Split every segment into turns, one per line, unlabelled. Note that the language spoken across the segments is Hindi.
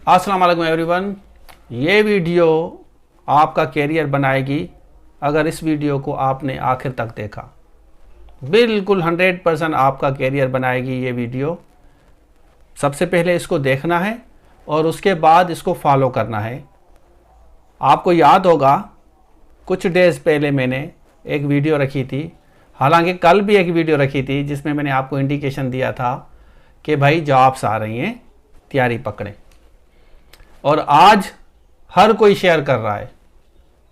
अस्सलाम वालेकुम एवरीवन। ये वीडियो आपका कैरियर बनाएगी अगर इस वीडियो को आपने आखिर तक देखा। बिल्कुल 100% आपका कैरियर बनाएगी ये वीडियो। सबसे पहले इसको देखना है और उसके बाद इसको फॉलो करना है। आपको याद होगा कुछ डेज़ पहले मैंने एक वीडियो रखी थी, हालांकि कल भी एक वीडियो रखी थी जिसमें मैंने आपको इंडिकेशन दिया था कि भाई जॉब्स आ रही हैं, तैयारी पकड़ें। और आज हर कोई शेयर कर रहा है।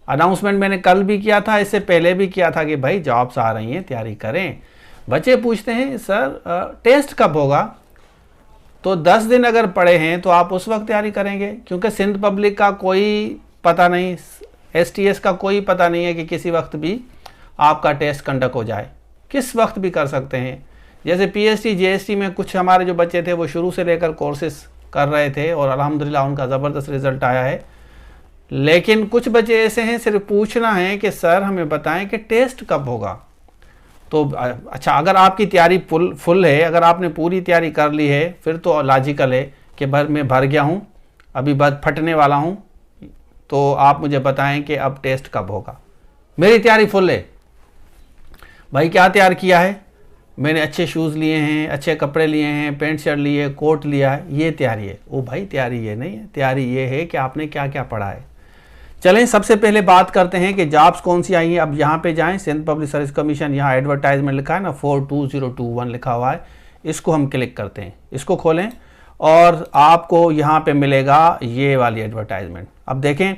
अनाउंसमेंट मैंने कल भी किया था, इससे पहले भी किया था कि भाई जॉब्स आ रही हैं, तैयारी करें। बच्चे पूछते हैं सर टेस्ट कब होगा? तो 10 दिन अगर पड़े हैं तो आप उस वक्त तैयारी करेंगे, क्योंकि सिंध पब्लिक का कोई पता नहीं, STS का कोई पता नहीं है कि किसी वक्त भी आपका टेस्ट कंडक्ट हो जाए, किस वक्त भी कर सकते हैं। जैसे PST JST में कुछ हमारे जो बच्चे थे वो शुरू से लेकर कोर्सेस कर रहे थे और अल्हम्दुलिल्लाह उनका ज़बरदस्त रिज़ल्ट आया है। लेकिन कुछ बच्चे ऐसे हैं सिर्फ पूछना है कि सर हमें बताएं कि टेस्ट कब होगा। तो अच्छा, अगर आपकी तैयारी फुल है, अगर आपने पूरी तैयारी कर ली है, फिर तो लॉजिकल है कि मैं भर गया हूँ, अभी बस फटने वाला हूँ, तो आप मुझे बताएं कि अब टेस्ट कब होगा। मेरी तैयारी फुल है भाई। क्या तैयार किया है मैंने? अच्छे शूज़ लिए हैं, अच्छे कपड़े लिए हैं, पैंट शर्ट लिए, कोट लिया है, ये तैयारी है। ओ भाई तैयारी ये नहीं है, तैयारी ये है कि आपने क्या क्या पढ़ा है। चलें सबसे पहले बात करते हैं कि जॉब्स कौन सी आई हैं। अब यहाँ पे जाएं, सिंध पब्लिक सर्विस कमीशन, यहाँ एडवर्टाइजमेंट लिखा है ना, 42021 लिखा हुआ है, इसको हम क्लिक करते हैं। इसको खोलें और आपको यहाँ पे मिलेगा ये वाली एडवर्टाइजमेंट। अब देखें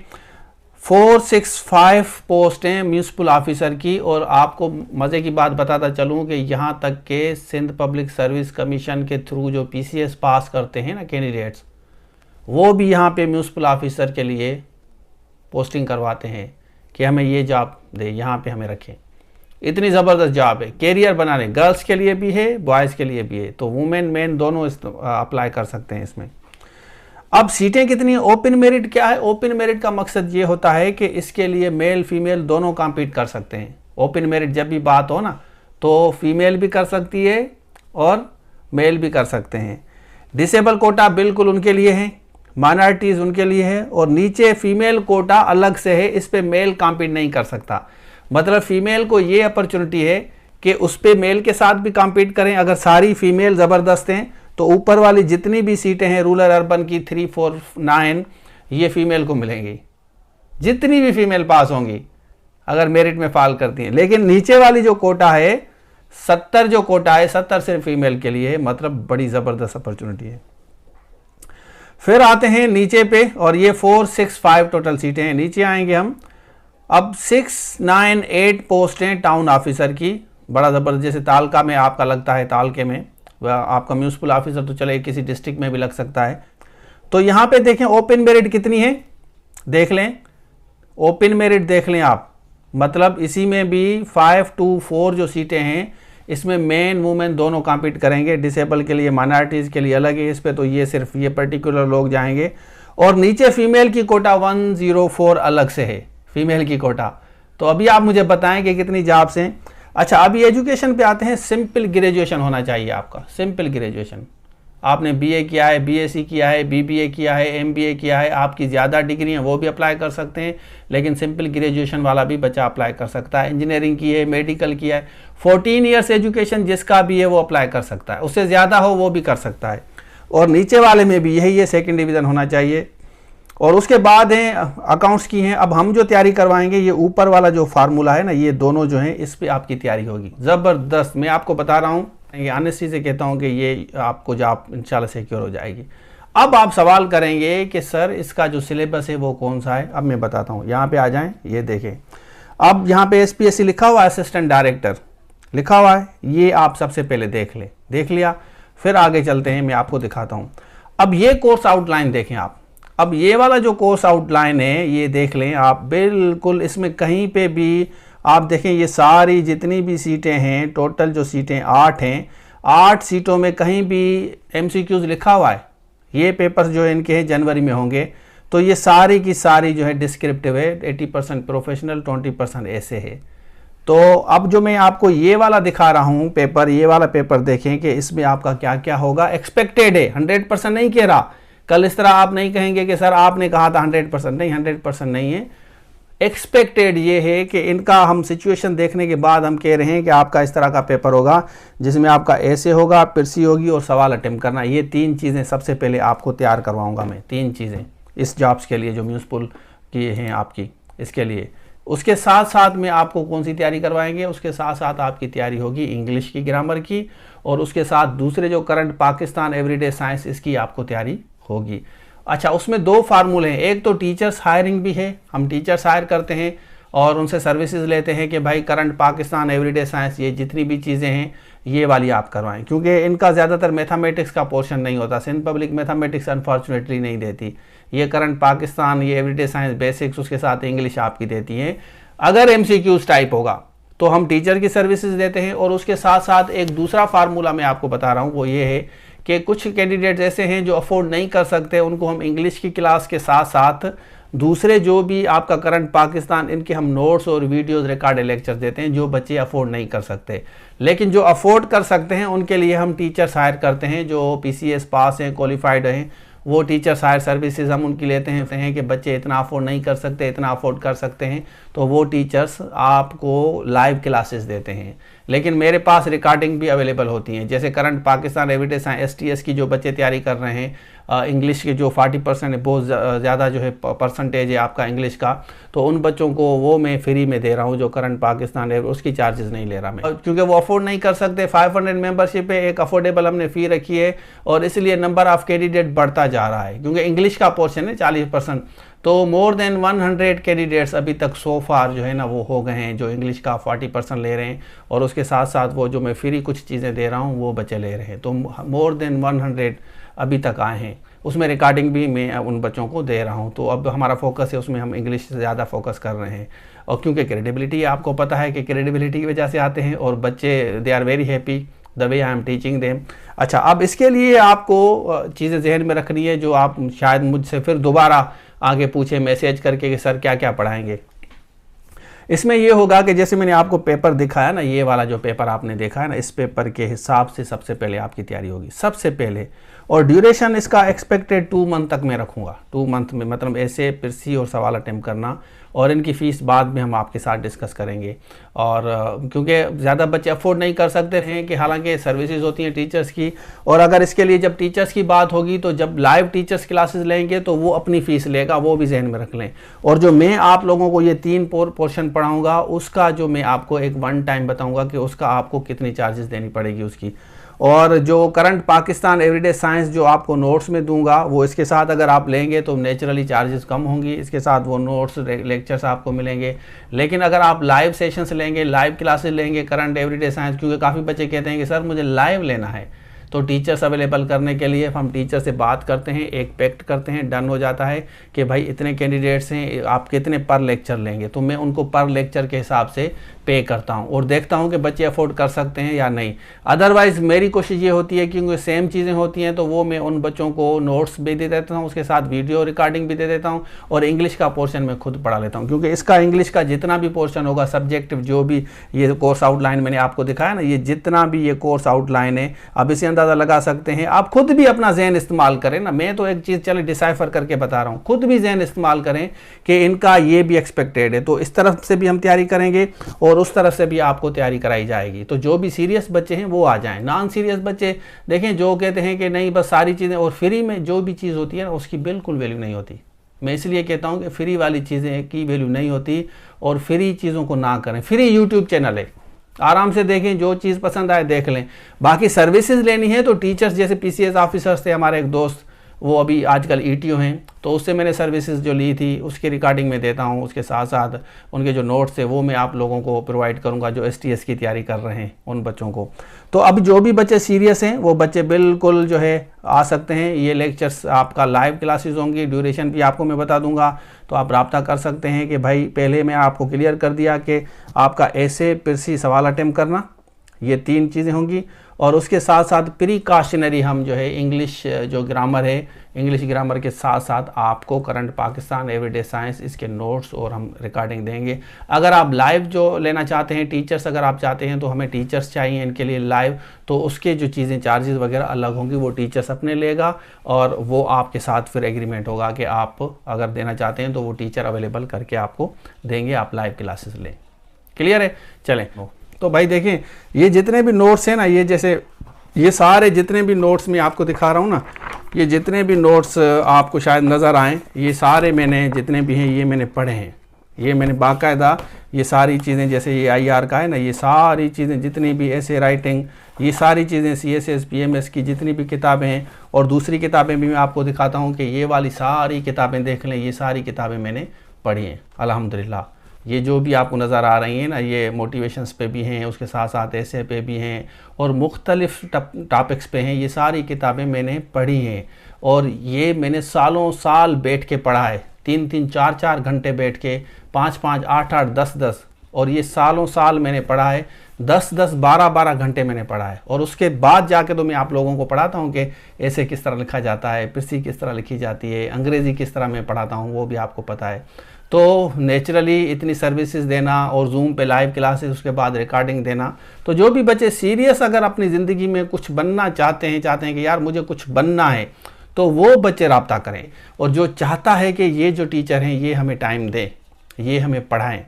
465 पोस्ट हैं म्यूनिसिपल ऑफिसर की। और आपको मज़े की बात बताता चलूँ कि यहाँ तक के सिंध पब्लिक सर्विस कमीशन के थ्रू जो PCS पास करते हैं ना कैंडिडेट्स, वो भी यहाँ पे म्यूनिसिपल ऑफिसर के लिए पोस्टिंग करवाते हैं कि हमें ये जॉब दे, यहाँ पे हमें रखें। इतनी ज़बरदस्त जॉब है, कैरियर बनाने, गर्ल्स के लिए भी है, बॉयज़ के लिए भी है। तो वुमेन मैन दोनों अप्लाई कर सकते हैं इसमें। अब सीटें कितनी है? ओपन मेरिट क्या है? ओपन मेरिट का मकसद ये होता है कि इसके लिए मेल फीमेल दोनों कॉम्पीट कर सकते हैं। ओपन मेरिट जब भी बात हो ना, तो फीमेल भी कर सकती है और मेल भी कर सकते हैं। डिसेबल कोटा बिल्कुल उनके लिए है, माइनॉरिटीज़ उनके लिए है, और नीचे फीमेल कोटा अलग से है, इस पर मेल कॉम्पीट नहीं कर सकता। मतलब फीमेल को ये अपॉर्चुनिटी है कि उस पर मेल के साथ भी कॉम्पीट करें। अगर सारी फीमेल ज़बरदस्त हैं तो ऊपर वाली जितनी भी सीटें हैं रूरल अर्बन की 3, 4, 9 ये फीमेल को मिलेंगी, जितनी भी फीमेल पास होंगी अगर मेरिट में फाल करती हैं। लेकिन नीचे वाली जो कोटा है 70, जो कोटा है 70 सिर्फ फीमेल के लिए है। मतलब बड़ी ज़बरदस्त अपॉर्चुनिटी है। फिर आते हैं नीचे पे, और ये 465 टोटल सीटें हैं। नीचे आएंगे हम। अब 698 पोस्ट हैं टाउन ऑफिसर की, बड़ा ज़बरदस्त। जैसे तालका में आपका लगता है, तालके में आपका म्यूनिसिपल ऑफिसर, तो चले किसी डिस्ट्रिक्ट में भी लग सकता है। तो यहाँ पे देखें ओपन मेरिट कितनी है, देख लें। ओपन मेरिट देख लें आप, मतलब इसी में भी 5 to 4 जो सीटें हैं, इसमें मेन वुमेन दोनों कॉम्पीट करेंगे। डिसेबल के लिए, माइनॉरिटीज़ के लिए अलग है इस पे, तो ये सिर्फ ये पर्टिकुलर लोग जाएंगे। और नीचे फीमेल की कोटा 104 अलग से है, फीमेल की कोटा। तो अभी आप मुझे बताएं कि कितनी जॉब्स हैं। अच्छा, अभी एजुकेशन पे आते हैं। सिंपल ग्रेजुएशन होना चाहिए आपका, सिंपल ग्रेजुएशन। आपने BA किया है, BSc किया है, BBA किया है, MBA किया है, आपकी ज़्यादा डिग्री हैं वो भी अप्लाई कर सकते हैं, लेकिन सिंपल ग्रेजुएशन वाला भी बच्चा अप्लाई कर सकता है। इंजीनियरिंग की है, मेडिकल किया है, 14 ईयर्स एजुकेशन जिसका भी है वो अप्लाई कर सकता है, उससे ज़्यादा हो वो भी कर सकता है। और नीचे वाले में भी यही है, 2nd डिवीज़न होना चाहिए। और उसके बाद हैं अकाउंट्स की हैं। अब हम जो तैयारी करवाएंगे, ये ऊपर वाला जो फार्मूला है ना, ये दोनों जो हैं इस पे आपकी तैयारी होगी ज़बरदस्त। मैं आपको बता रहा हूँ, ये ऑनेस्टी से कहता हूँ कि ये आपको जॉब इंशाल्लाह सिक्योर हो जाएगी। अब आप सवाल करेंगे कि सर इसका जो सिलेबस है वो कौन सा है? अब मैं बताता हूँ। यहाँ पे आ जाएं, ये देखें। अब यहाँ पे SPSC लिखा हुआ है, असिस्टेंट डायरेक्टर लिखा हुआ है, ये आप सबसे पहले देख लें। देख लिया, फिर आगे चलते हैं, मैं आपको दिखाता हूँ। अब ये कोर्स आउटलाइन देखें आप। अब ये वाला जो कोर्स आउटलाइन है ये देख लें आप, बिल्कुल इसमें कहीं पे भी आप देखें, ये सारी जितनी भी सीटें हैं, टोटल जो सीटें 8 हैं, 8 सीटों में कहीं भी MCQs लिखा हुआ है। ये पेपर्स जो इनके हैं जनवरी में होंगे, तो ये सारी की सारी जो है डिस्क्रिप्टिव है, 80% प्रोफेशनल, 20% ऐसे है। तो अब जो मैं आपको ये वाला दिखा रहा हूँ पेपर, ये वाला पेपर देखें कि इसमें आपका क्या क्या होगा। एक्सपेक्टेड है, 100% नहीं कह रहा, कल इस तरह आप नहीं कहेंगे कि सर आपने कहा था 100%, नहीं 100% नहीं है, एक्सपेक्टेड ये है कि इनका हम सिचुएशन देखने के बाद हम कह रहे हैं कि आपका इस तरह का पेपर होगा जिसमें आपका ऐसे होगा, पिरसी होगी और सवाल अटेम्प्ट करना। ये 3 चीज़ें सबसे पहले आपको तैयार करवाऊंगा मैं, 3 चीज़ें इस जॉब्स के लिए जो म्यूनिसिपल की हैं आपकी, इसके लिए। उसके साथ साथ में आपको कौन सी तैयारी करवाएंगे, उसके साथ साथ आपकी तैयारी होगी इंग्लिश की, ग्रामर की, और उसके साथ दूसरे जो करंट पाकिस्तान एवरीडे साइंस, इसकी आपको तैयारी होगी। अच्छा, उसमें 2 फार्मूले हैं, एक तो टीचर्स हायरिंग भी है, हम टीचर्स हायर करते हैं और उनसे सर्विसेज लेते हैं कि भाई करंट पाकिस्तान एवरीडे साइंस ये जितनी भी चीज़ें हैं ये वाली आप करवाएं, क्योंकि इनका ज़्यादातर मैथमेटिक्स का पोर्शन नहीं होता। सिंध पब्लिक मैथमेटिक्स अनफॉर्चुनेटली नहीं देती, ये करंट पाकिस्तान, ये एवरीडे साइंस बेसिक्स, उसके साथ इंग्लिश आपकी देती हैं। अगर MCQs टाइप होगा तो हम टीचर की सर्विसेज देते हैं। और उसके साथ साथ एक दूसरा फार्मूला मैं आपको बता रहा हूँ, वो ये है कि कुछ कैंडिडेट ऐसे हैं जो अफोर्ड नहीं कर सकते, उनको हम इंग्लिश की क्लास के साथ साथ दूसरे जो भी आपका करंट पाकिस्तान, इनके हम नोट्स और वीडियोस रिकॉर्डेड लेक्चर्स देते हैं, जो बच्चे अफोर्ड नहीं कर सकते। लेकिन जो अफोर्ड कर सकते हैं उनके लिए हम टीचर्स हायर करते हैं, जो PCS पास हैं, क्वालिफाइड हैं, वो टीचर्स हायर सर्विसेज हम उनकी लेते हैं कि बच्चे इतना अफोर्ड नहीं कर सकते, इतना अफोर्ड कर सकते हैं, तो वो टीचर्स आपको लाइव क्लासेस देते हैं। लेकिन मेरे पास रिकॉर्डिंग भी अवेलेबल होती हैं, जैसे current Pakistan everyday science STS की जो बच्चे तैयारी कर रहे हैं, इंग्लिश के जो 40% है, बहुत ज़्यादा जो है परसेंटेज है आपका इंग्लिश का, तो उन बच्चों को वो मैं फ्री में दे रहा हूँ, जो करंट पाकिस्तान है उसकी चार्जेस नहीं ले रहा मैं, क्योंकि वो अफोर्ड नहीं कर सकते। 500 मेंबरशिप है, एक अफोर्डेबल हमने फ़ी रखी है, और इसलिए नंबर ऑफ़ कैंडिडेट बढ़ता जा रहा है, क्योंकि इंग्लिश का पोर्शन है 40%, तो मोर देन 100 कैंडिडेट्स अभी तक सो फार जो है ना वो हो गए हैं, जो इंग्लिश का 40% ले रहे हैं, और उसके साथ साथ वो जो मैं फ्री कुछ चीज़ें दे रहा हूँ वो बच्चे ले रहे हैं, तो मोर देन 100 अभी तक आए हैं। उसमें रिकॉर्डिंग भी मैं उन बच्चों को दे रहा हूँ, तो अब हमारा फोकस है उसमें, हम इंग्लिश से ज़्यादा फोकस कर रहे हैं। और क्योंकि क्रेडिबिलिटी, आपको पता है कि क्रेडिबिलिटी की वजह से आते हैं, और बच्चे they are very happy the way I am teaching them. अच्छा, अब इसके लिए आपको चीज़ें जहन में रखनी है, जो आप शायद मुझसे फिर दोबारा आगे पूछे मैसेज करके कि सर क्या क्या पढ़ाएंगे। इसमें ये होगा कि जैसे मैंने आपको पेपर दिखाया ना, ये वाला जो पेपर आपने देखा है ना, इस पेपर के हिसाब से सबसे पहले आपकी तैयारी होगी सबसे पहले। और ड्यूरेशन इसका एक्सपेक्टेड 2 मंथ तक मैं रखूँगा। 2 मंथ में मतलब ऐसे पिरसी और सवाल अटेम्प्ट करना, और इनकी फ़ीस बाद में हम आपके साथ डिस्कस करेंगे। और क्योंकि ज़्यादा बच्चे अफोर्ड नहीं कर सकते हैं, कि हालांकि सर्विसेज होती हैं टीचर्स की, और अगर इसके लिए जब टीचर्स की बात होगी तो जब लाइव टीचर्स क्लासेस लेंगे तो वो अपनी फ़ीस लेगा, वो भी जहन में रख लें। और जो मैं आप लोगों को ये 3 पोर्शन पढ़ाऊँगा, उसका जो मैं आपको एक 1 टाइम बताऊँगा कि उसका आपको कितनी चार्जेस देनी पड़ेगी उसकी। और जो करंट पाकिस्तान एवरीडे साइंस जो आपको नोट्स में दूंगा, वो इसके साथ अगर आप लेंगे तो नेचुरली चार्जेस कम होंगी, इसके साथ वो नोट्स लेक्चर्स आपको मिलेंगे। लेकिन अगर आप लाइव सेशंस लेंगे, लाइव क्लासेस लेंगे करंट एवरीडे साइंस, क्योंकि काफ़ी बच्चे कहते हैं कि सर मुझे लाइव लेना है, तो टीचर्स अवेलेबल करने के लिए हम टीचर से बात करते हैं, एक पैक्ट करते हैं, डन हो जाता है कि भाई इतने कैंडिडेट्स हैं, आप कितने पर लेक्चर लेंगे, तो मैं उनको पर लेक्चर के हिसाब से पे करता हूं और देखता हूं कि बच्चे अफोर्ड कर सकते हैं या नहीं। अदरवाइज़ मेरी कोशिश ये होती है, क्योंकि सेम चीज़ें होती हैं, तो वो मैं उन बच्चों को नोट्स भी दे देता हूँ, उसके साथ वीडियो रिकॉर्डिंग भी दे देता हूँ, और इंग्लिश का पोर्शन मैं खुद पढ़ा लेता हूँ, क्योंकि इसका इंग्लिश का जितना भी पोर्शन होगा सब्जेक्टिव, जो भी ये कोर्स आउटलाइन मैंने आपको दिखाया ना, ये जितना भी ये कोर्स आउटलाइन है, अब इसे अंदाज़ा लगा सकते हैं। आप खुद भी अपना जहन इस्तेमाल करें ना, मैं तो एक चीज़ चले डिसाइफर करके बता रहा हूँ, खुद भी जहन इस्तेमाल करें कि इनका ये भी एक्सपेक्टेड है, तो इस तरफ से भी हम तैयारी करेंगे और उस तरफ से भी आपको तैयारी कराई जाएगी। तो जो भी सीरियस बच्चे हैं वो आ जाएं, नॉन सीरियस बच्चे देखें जो कहते हैं कि नहीं बस सारी चीज़ें, और फ्री में जो भी चीज़ होती है ना उसकी बिल्कुल वैल्यू नहीं होती। मैं इसलिए कहता हूँ कि फ्री वाली चीज़ें की वैल्यू नहीं होती, और फ्री चीज़ों को ना करें। फ्री यूट्यूब चैनल है, आराम से देखें, जो चीज़ पसंद आए देख लें। बाकी सर्विसेज लेनी है तो टीचर्स, जैसे PCS ऑफिसर्स थे हमारे एक दोस्त, वो अभी आजकल ETO हैं, तो उससे मैंने सर्विसेज जो ली थी उसकी रिकॉर्डिंग में देता हूँ, उसके साथ साथ उनके जो नोट्स थे वो मैं आप लोगों को प्रोवाइड करूँगा, जो STS की तैयारी कर रहे हैं उन बच्चों को। तो अब जो भी बच्चे सीरियस हैं वो बच्चे बिल्कुल जो है आ सकते हैं। ये लेक्चर्स आपका लाइव क्लासेस होंगी, ड्यूरेशन भी आपको मैं बता दूंगा, तो आप रब्ता कर सकते हैं कि भाई पहले मैं आपको क्लियर कर दिया कि आपका ऐसे पिरसी सवाल अटेम्प्ट करना, ये 3 चीज़ें होंगी। और उसके साथ साथ प्रिकॉशनरी हम जो है इंग्लिश जो ग्रामर है, इंग्लिश ग्रामर के साथ साथ आपको करंट पाकिस्तान, एवरीडे साइंस, इसके नोट्स और हम रिकॉर्डिंग देंगे। अगर आप लाइव जो लेना चाहते हैं टीचर्स, अगर आप चाहते हैं तो हमें टीचर्स चाहिए इनके लिए लाइव, तो उसके जो चीज़ें चार्जेस वगैरह अलग होंगी, वो टीचर्स अपने लेगा और वो आपके साथ फिर एग्रीमेंट होगा कि आप अगर देना चाहते हैं तो वो टीचर अवेलेबल करके आपको देंगे, आप लाइव क्लासेस लें। क्लियर है? चलें, तो भाई देखें ये जितने भी नोट्स हैं ना, ये जैसे ये सारे जितने भी नोट्स मैं आपको दिखा रहा हूँ ना, ये जितने भी नोट्स आपको शायद नज़र आएँ, ये सारे मैंने जितने भी हैं ये मैंने पढ़े हैं। ये मैंने बाकायदा ये सारी चीज़ें, जैसे ये IR का है ना, ये सारी चीज़ें जितनी भी ऐसे राइटिंग, ये सारी चीज़ें CSS PMS की जितनी भी किताबें हैं, और दूसरी किताबें भी मैं आपको दिखाता हूँ कि ये वाली सारी किताबें देख लें, ये सारी किताबें मैंने पढ़ी हैं अल्हम्दुलिल्लाह। ये जो भी आपको नज़र आ रही हैं ना, ये मोटिवेशंस पे भी हैं, उसके साथ साथ ऐसे पे भी हैं और मुख्तलिफ टॉपिक्स पे हैं। ये सारी किताबें मैंने पढ़ी हैं और ये मैंने सालों साल बैठ के पढ़ा है, 3-3, 4-4 घंटे बैठ के, 5-5, 8-8, 10-10, और ये सालों साल मैंने पढ़ा है, 10-10, 12-12 घंटे मैंने पढ़ा है। और उसके बाद जाके तो मैं आप लोगों को पढ़ाता हूँ कि ऐसे किस तरह लिखा जाता है, पिरसी किस तरह लिखी जाती है, अंग्रेज़ी किस तरह मैं पढ़ाता हूँ, वो भी आपको पता है। तो नेचुरली इतनी सर्विसेज देना और जूम पे लाइव क्लासेस, उसके बाद रिकॉर्डिंग देना, तो जो भी बच्चे सीरियस अगर अपनी ज़िंदगी में कुछ बनना चाहते हैं कि यार मुझे कुछ बनना है, तो वो बच्चे रब्ता करें। और जो चाहता है कि ये जो टीचर हैं ये हमें टाइम दें, ये हमें पढ़ाएं,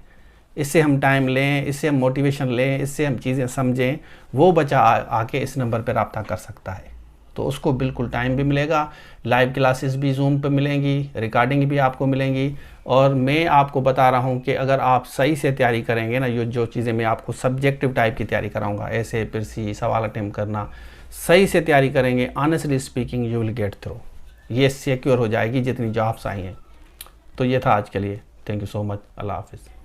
इससे हम टाइम लें, इससे हम मोटिवेशन लें, इससे हम चीज़ें समझें, वो बच्चा आके इस नंबर पर रब्ता कर सकता है। तो उसको बिल्कुल टाइम भी मिलेगा, लाइव क्लासेस भी जूम पे मिलेंगी, रिकॉर्डिंग भी आपको मिलेंगी। और मैं आपको बता रहा हूँ कि अगर आप सही से तैयारी करेंगे ना, ये जो चीज़ें मैं आपको सब्जेक्टिव टाइप की तैयारी कराऊंगा, ऐसे पिरसी सवाल अटेम्प्ट करना, सही से तैयारी करेंगे, honestly speaking you will get through, ये सिक्योर हो जाएगी जितनी जॉब्स आई हैं। तो ये था आज के लिए, थैंक यू सो मच, अल्लाह हाफिज़।